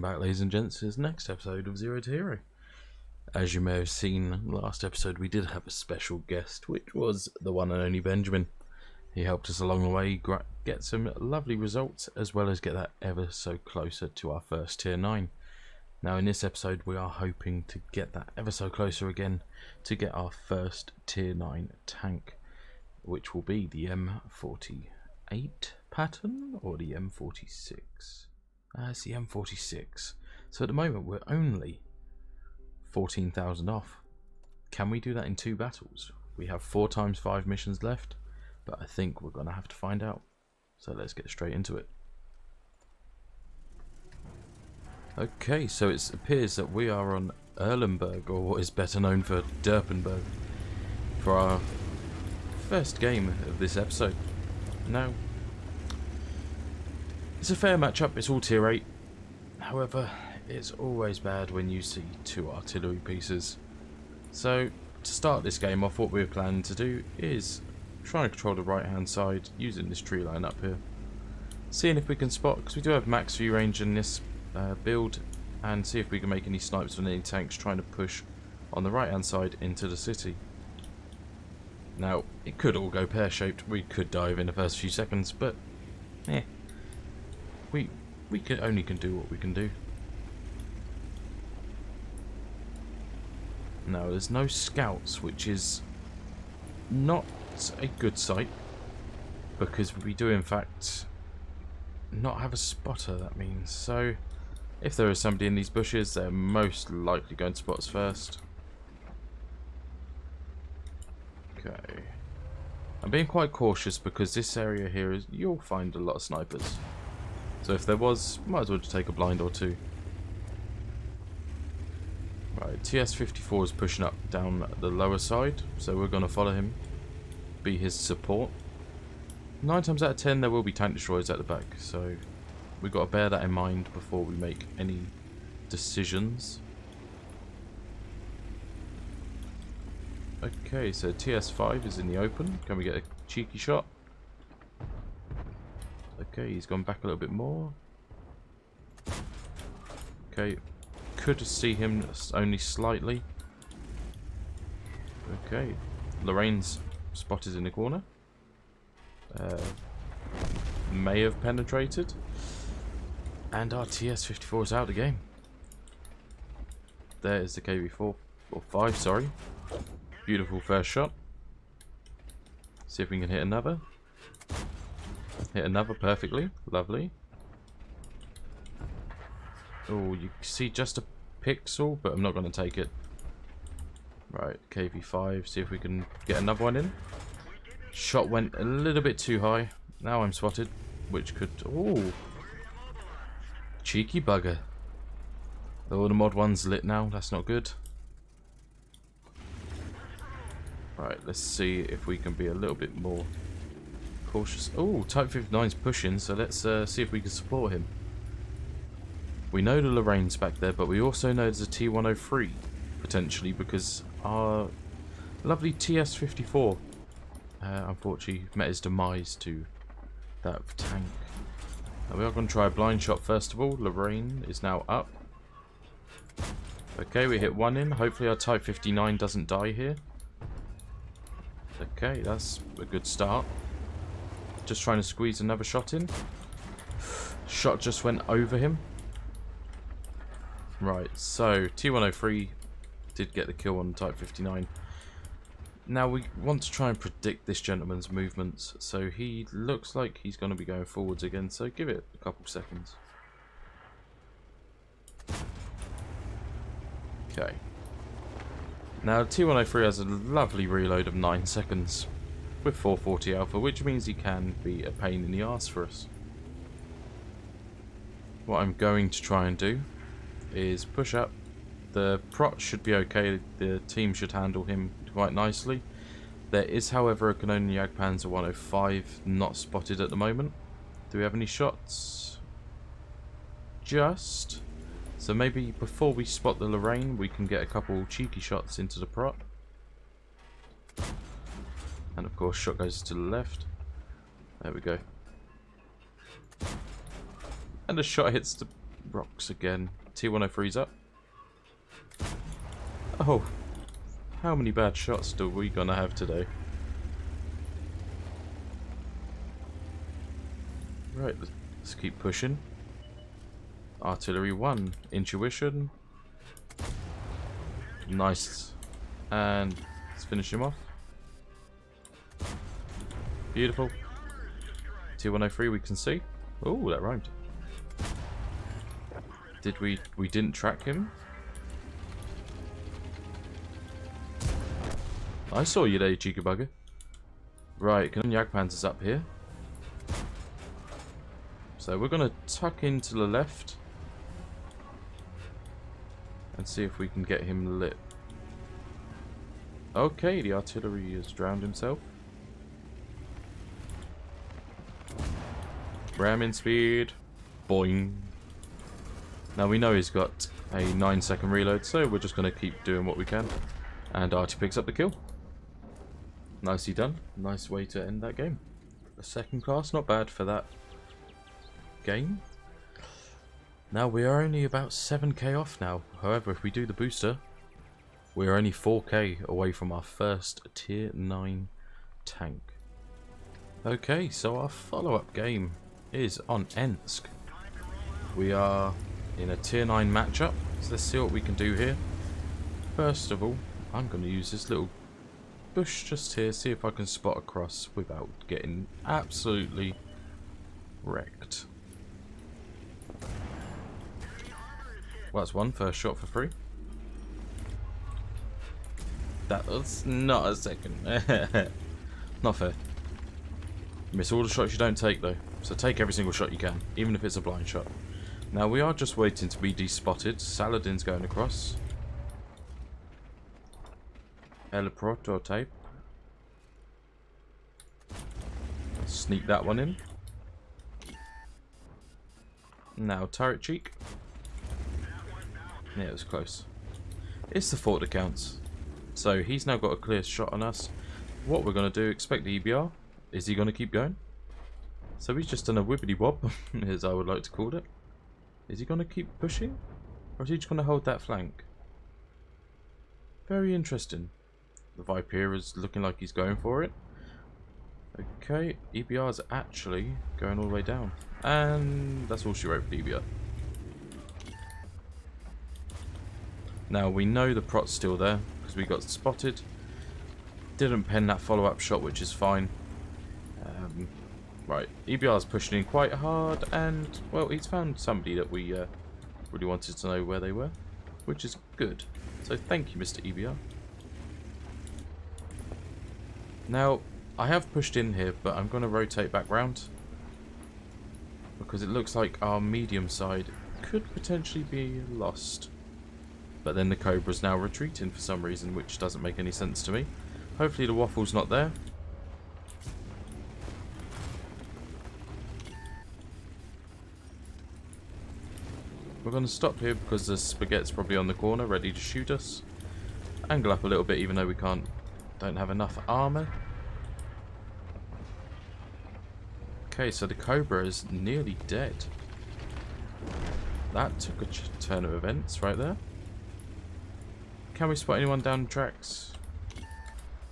Back, ladies and gents, to this next episode of Zero to Hero. As you may have seen last episode, we did have a special guest, which was the one and only Benjamin. He helped us along the way get some lovely results, as well as get that ever so closer to our first tier 9. Now in this episode we are hoping to get that ever so closer again to get our first tier 9 tank, which will be the M48 Patton or the M46. It's the M46. So at the moment we're only 14,000 off. Can we do that in 2 battles? We have 4 times 5 missions left, but I think we're going to have to find out. So let's get straight into it. Okay, so it appears that we are on Derenburg, or what is better known for Derenburg, for our first game of this episode. Now, it's a fair matchup, it's all tier 8. However, it's always bad when you see 2 artillery pieces. So, to start this game off, what we're planning to do is try and control the right hand side using this tree line up here. Seeing if we can spot, because we do have max view range in this build, and see if we can make any snipes on any tanks trying to push on the right hand side into the city. Now, it could all go pear-shaped, we could dive in the first few seconds, but we can do what we can do. Now, there's no scouts, which is not a good sight, because we do in fact not have a spotter, that means. So if there is somebody in these bushes, they're most likely going to spot us first. Okay, I'm being quite cautious because this area here is, you'll find a lot of snipers. So if there was, might as well just take a blind or 2. Right, TS-54 is pushing up down the lower side, so we're going to follow him, be his support. 9 times out of 10 there will be tank destroyers at the back, so we've got to bear that in mind before we make any decisions. Okay, so TS5 is in the open. Can we get a cheeky shot? Okay, he's gone back a little bit more. Okay, could see him only slightly. Okay, Lorraine's spotted in the corner. May have penetrated. And our TS-54 is out of the game. There is the KV-4, or 5, sorry. Beautiful first shot. See if we can hit another. Hit another perfectly. Lovely. Oh, you see just a pixel, but I'm not going to take it. Right, KV-5. See if we can get another one in. Shot went a little bit too high. Now I'm spotted, which could... Oh, cheeky bugger. Oh, the mod 1's lit now. That's not good. Right, let's see if we can be a little bit more cautious. Oh, Type 59's pushing, so let's see if we can support him. We know the Lorraine's back there, but we also know there's a T-103, potentially, because our lovely TS-54 unfortunately met his demise to that tank. Now we are going to try a blind shot first of all. Lorraine is now up. Okay, we hit 1 in. Hopefully our Type 59 doesn't die here. Okay, that's a good start. Just trying to squeeze another shot in. Shot just went over him. Right, so T-103 did get the kill on Type 59. Now we want to try and predict this gentleman's movements. So he looks like he's going to be going forwards again, so give it a couple seconds. Okay. Now T-103 has a lovely reload of 9 seconds with 440 alpha, which means he can be a pain in the arse for us. What I'm going to try and do is push up. The prot should be okay, the team should handle him quite nicely. There is, however, a Canonian Jagdpanzer 105 not spotted at the moment. Do we have any shots? Just. So maybe before we spot the Lorraine, we can get a couple cheeky shots into the prot. And of course, shot goes to the left. There we go. And the shot hits the Rocks again. T103's up. Oh, how many bad shots are we gonna have today? Right, let's keep pushing. Artillery 1, intuition. Nice. And let's finish him off. Beautiful. T103 we can see. Oh, that rhymed. Did we didn't track him? I saw you there, you cheeky bugger. Right, Jagdpanzer's up here. So we're going to tuck into the left and see if we can get him lit. Okay, the artillery has drowned himself. Ramming speed. Boing. Now we know he's got a 9-second reload, so we're just going to keep doing what we can. And Artie picks up the kill. Nicely done. Nice way to end that game. A second class, not bad for that game. Now we are only about 7k off now. However, if we do the booster, we are only 4k away from our first tier 9 tank. Okay, so our follow-up game is on Ensk. We are in a tier 9 matchup, so let's see what we can do here. First of all, I'm going to use this little bush just here, see if I can spot across without getting absolutely wrecked. Well, that's one first shot for free. That was not a second. Not fair. Miss all the shots you don't take though, so take every single shot you can, even if it's a blind shot. Now we are just waiting to be despotted. Saladin's going across. El prototype. Sneak that one in. Now turret cheek. Yeah, it was close. It's the fort that counts. So he's now got a clear shot on us. What we're going to do, expect the EBR. Is he going to keep going? So he's just done a wibbity wob, as I would like to call it. Is he going to keep pushing? Or is he just going to hold that flank? Very interesting. The Viper is looking like he's going for it. Okay, EBR is actually going all the way down. And that's all she wrote for the EBR. Now we know the prot's still there because we got spotted. Didn't pen that follow-up shot, which is fine. Right, EBR's pushing in quite hard, and well, he's found somebody that we really wanted to know where they were, which is good. So thank you, Mr. EBR. Now I have pushed in here, but I'm going to rotate back round because it looks like our medium side could potentially be lost. But then the Cobra's now retreating for some reason, which doesn't make any sense to me. Hopefully the waffle's not there. We're going to stop here because the Spaghetti's probably on the corner, ready to shoot us. Angle up a little bit, even though we don't have enough armor. Okay, so the Cobra is nearly dead. That took a turn of events right there. Can we spot anyone down the tracks?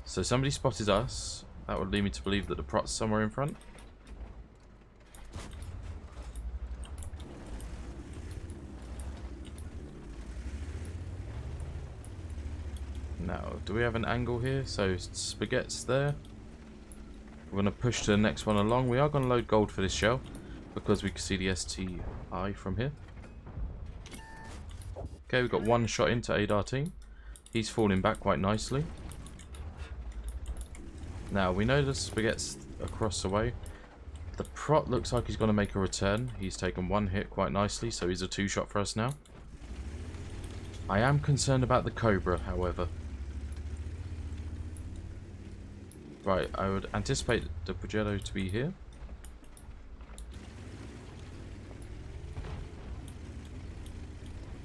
So somebody spotted us. That would lead me to believe that the prot's somewhere in front. Now, do we have an angle here? So Spaghetti's there. We're going to push to the next one along. We are going to load gold for this shell because we can see the STI from here. Okay, we've got one shot into aid our team. He's falling back quite nicely. Now, we know the Spaghetti's across the way. The prot looks like he's going to make a return. He's taken one hit quite nicely, so he's a 2-shot for us now. I am concerned about the Cobra, however. Right, I would anticipate the Progetto to be here.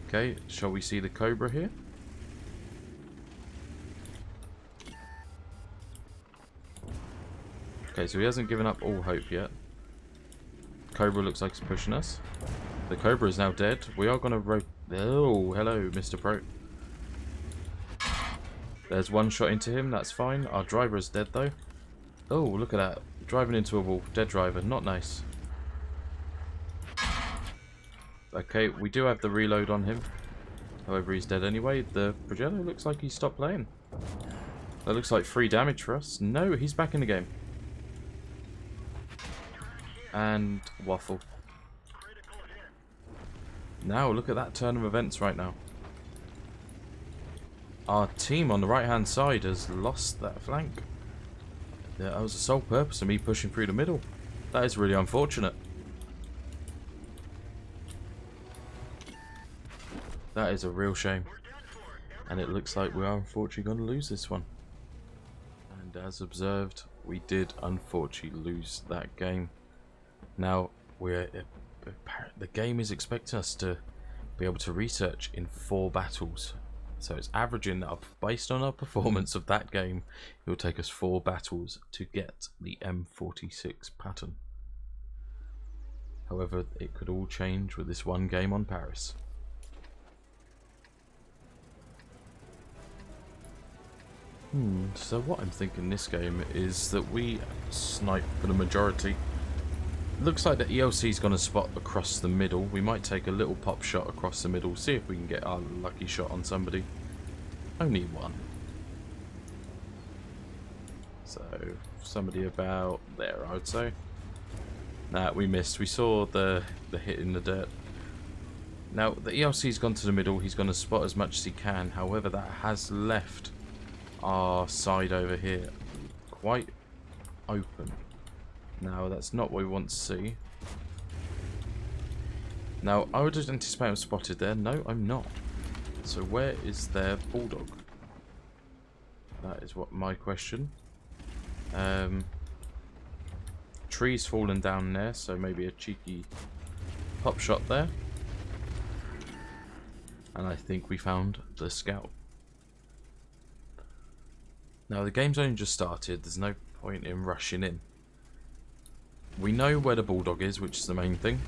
Okay, shall we see the Cobra here? Okay, so he hasn't given up all hope yet. Cobra looks like he's pushing us. The Cobra is now dead. We are going to oh, hello, Mr. Pro. There's one shot into him. That's fine. Our driver is dead, though. Oh, look at that. Driving into a wall. Dead driver. Not nice. Okay, we do have the reload on him. However, he's dead anyway. The Progetto looks like he stopped playing. That looks like 3 damage for us. No, he's back in the game. And waffle. Now, look at that turn of events right now. Our team on the right-hand side has lost that flank. That was the sole purpose of me pushing through the middle. That is really unfortunate. That is a real shame. And it looks like we are unfortunately going to lose this one. And as observed, we did unfortunately lose that game. Now, the game is expecting us to be able to research in 4 battles. So it's averaging up, based on our performance of that game, it will take us 4 battles to get the M46 Patton. However, it could all change with this one game on Paris. So what I'm thinking this game is that we snipe for the majority. Looks like the ELC is going to spot across the middle. We might take a little pop shot across the middle, see if we can get our lucky shot on somebody. Only one. So, somebody about there, I would say. Nah, we missed. We saw the hit in the dirt. Now, the ELC's gone to the middle. He's going to spot as much as he can. However, that has left our side over here quite open. Now, that's not what we want to see. Now, I would anticipate I'm spotted there. No, I'm not. So where is their bulldog? That is what my question. Trees fallen down there, so maybe a cheeky pop shot there. And I think we found the scout. Now the game's only just started, there's no point in rushing in. We know where the bulldog is, which is the main thing.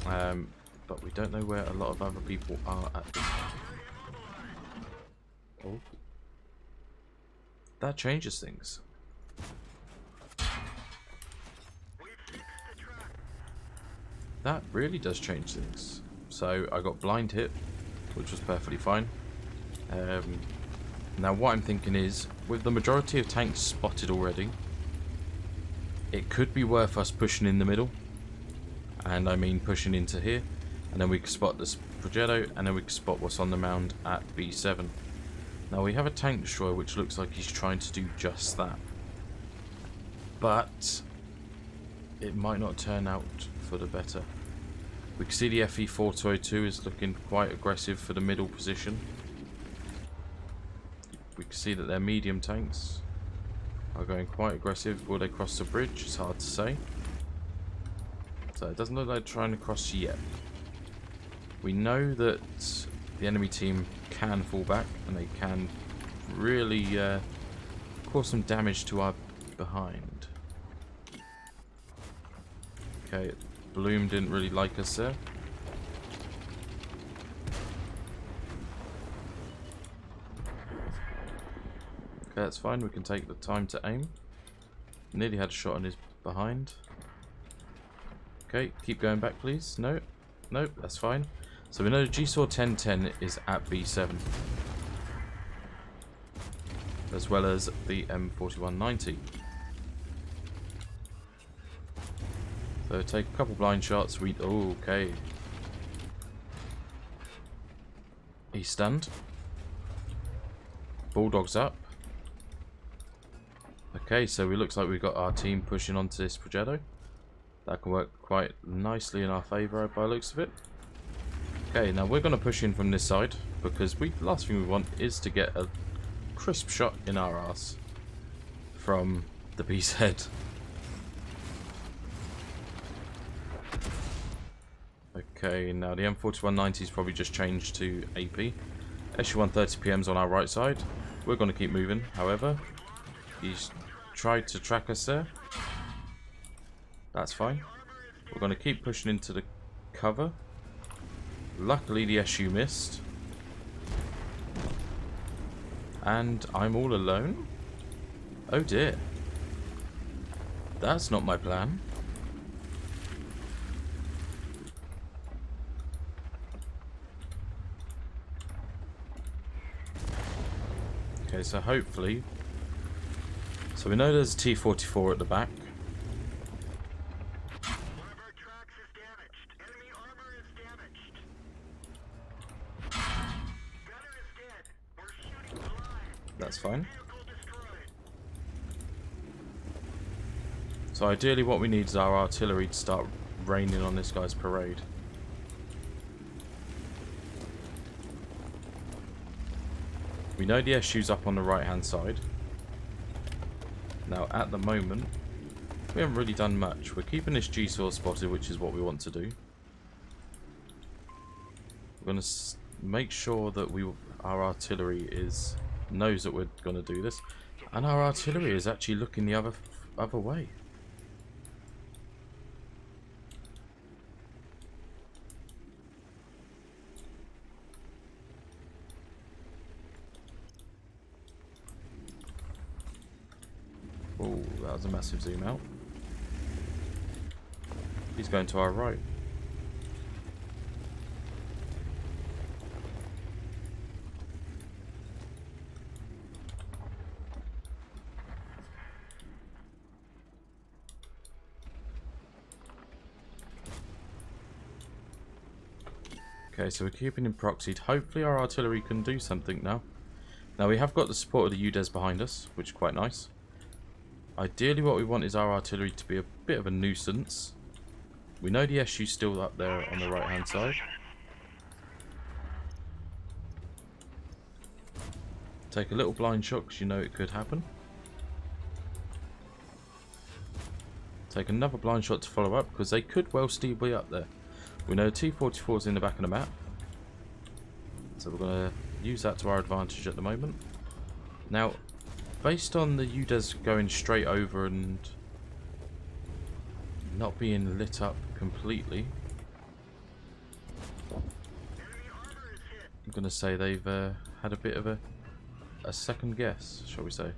But we don't know where a lot of other people are at this time. Oh. That changes things. That really does change things. So I got blind hit, which was perfectly fine. Now what I'm thinking is, with the majority of tanks spotted already, it could be worth us pushing in the middle. And I mean pushing into here. And then we can spot this Progetto, and then we can spot what's on the mound at B7. Now we have a tank destroyer which looks like he's trying to do just that. But it might not turn out for the better. We can see the FE-422 is looking quite aggressive for the middle position. We can see that their medium tanks are going quite aggressive. Will they cross the bridge? It's hard to say. So it doesn't look like they're trying to cross yet. We know that the enemy team can fall back and they can really cause some damage to our behind. Okay, Bloom didn't really like us there. Okay, that's fine. We can take the time to aim. Nearly had a shot on his behind. Okay, keep going back, please. No, nope, that's fine. So we know the GSAW 1010 is at B7, as well as the M4190. So take a couple blind shots. Oh, okay. He's stunned. Bulldog's up. Okay, so it looks like we've got our team pushing onto this Progetto. That can work quite nicely in our favour by the looks of it. Okay, now we're going to push in from this side, because the last thing we want is to get a crisp shot in our ass from the beast's head. Okay, now the M4190's probably just changed to AP. SU-130PM's on our right side. We're going to keep moving, however. He's tried to track us there. That's fine. We're going to keep pushing into the cover. Luckily the SU missed. And I'm all alone? Oh dear. That's not my plan. Okay, so hopefully... So we know there's a T-44 at the back. One of our tracks is damaged. Enemy armor is damaged. Gunner is dead. We're shooting blind. That's fine. Vehicle destroyed. So ideally what we need is our artillery to start raining on this guy's parade. We know the SU's up on the right hand side. Now at the moment we haven't really done much. We're keeping this G-Saw spotted, which is what we want to do. We're going to make sure that our artillery knows that we're going to do this. And our artillery is actually looking the other way. Oh, that was a massive zoom out. He's going to our right. Okay, so we're keeping him proxied. Hopefully our artillery can do something now. Now we have got the support of the UDES behind us, which is quite nice. Ideally what we want is our artillery to be a bit of a nuisance. We know the SU's still up there on the right hand side. Take a little blind shot because you know it could happen. Take another blind shot to follow up because they could well still be up there. We know T-44 is in the back of the map. So we're going to use that to our advantage at the moment. Now, based on the UDES going straight over and not being lit up completely, I'm going to say they've had a bit of a second guess, shall we say.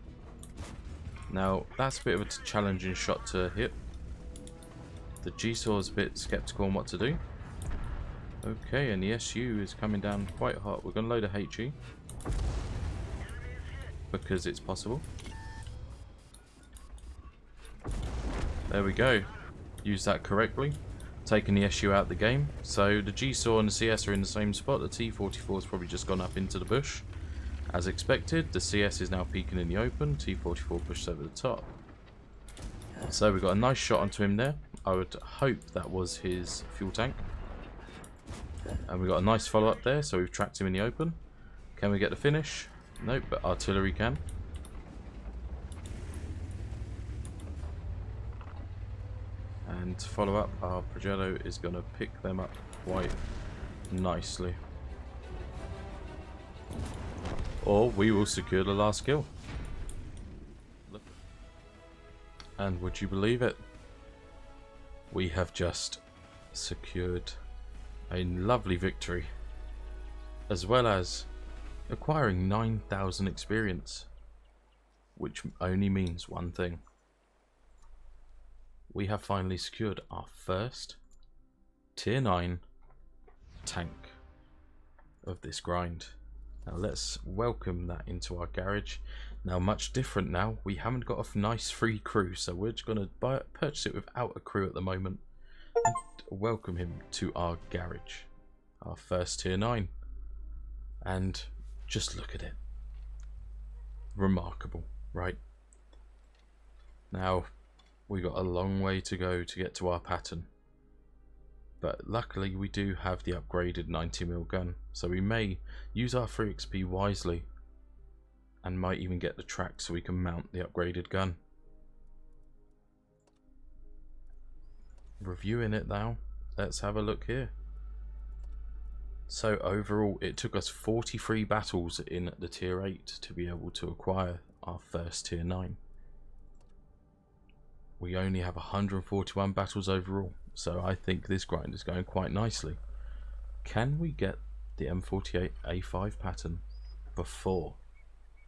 Now, that's a bit of a challenging shot to hit. The G-Saw is a bit skeptical on what to do. Okay, and the SU is coming down quite hot. We're going to load a HE because it's possible. There we go. Use that correctly. Taking the SU out of the game. So the G-Saw and the CS are in the same spot. The T-44 has probably just gone up into the bush. As expected, the CS is now peeking in the open. T-44 pushed over the top. So we got a nice shot onto him there. I would hope that was his fuel tank. And we got a nice follow up there, so we've tracked him in the open. Can we get the finish? Nope, but artillery can. And to follow up, our Progetto is going to pick them up quite nicely. Or we will secure the last kill. And would you believe it? We have just secured a lovely victory, as well as acquiring 9,000 experience, which only means one thing. We have finally secured our first tier 9 tank of this grind. Now let's welcome that into our garage. Now much different now, we haven't got a nice free crew, so we're just going to purchase it without a crew at the moment and welcome him to our garage, our first tier 9. And just look at it. Remarkable, right? Now we got a long way to go to get to our Patton, but luckily we do have the upgraded 90mm gun, so we may use our free XP wisely and might even get the track so we can mount the upgraded gun. Reviewing it now, let's have a look here. So overall it took us 43 battles in the tier 8 to be able to acquire our first tier 9. We only have 141 battles overall, so I think this grind is going quite nicely. Can we get the M48A5 pattern before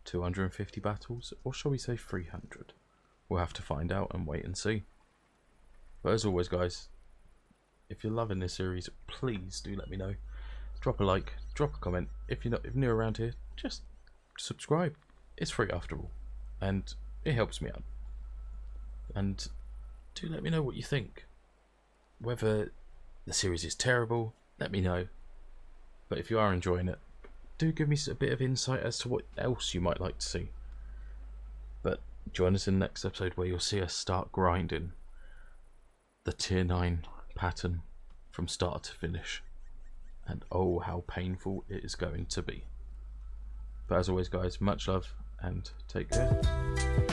250 battles, or shall we say 300? We'll have to find out and wait and see. But as always, guys, if you're loving this series, please do let me know. Drop a like, drop a comment. If you're new around here, just subscribe. It's free after all, and it helps me out. And do let me know what you think. Whether the series is terrible, let me know. But if you are enjoying it, do give me a bit of insight as to what else you might like to see. But join us in the next episode where you'll see us start grinding the tier 9 pattern from start to finish. And oh, how painful it is going to be. But as always, guys, much love and take care.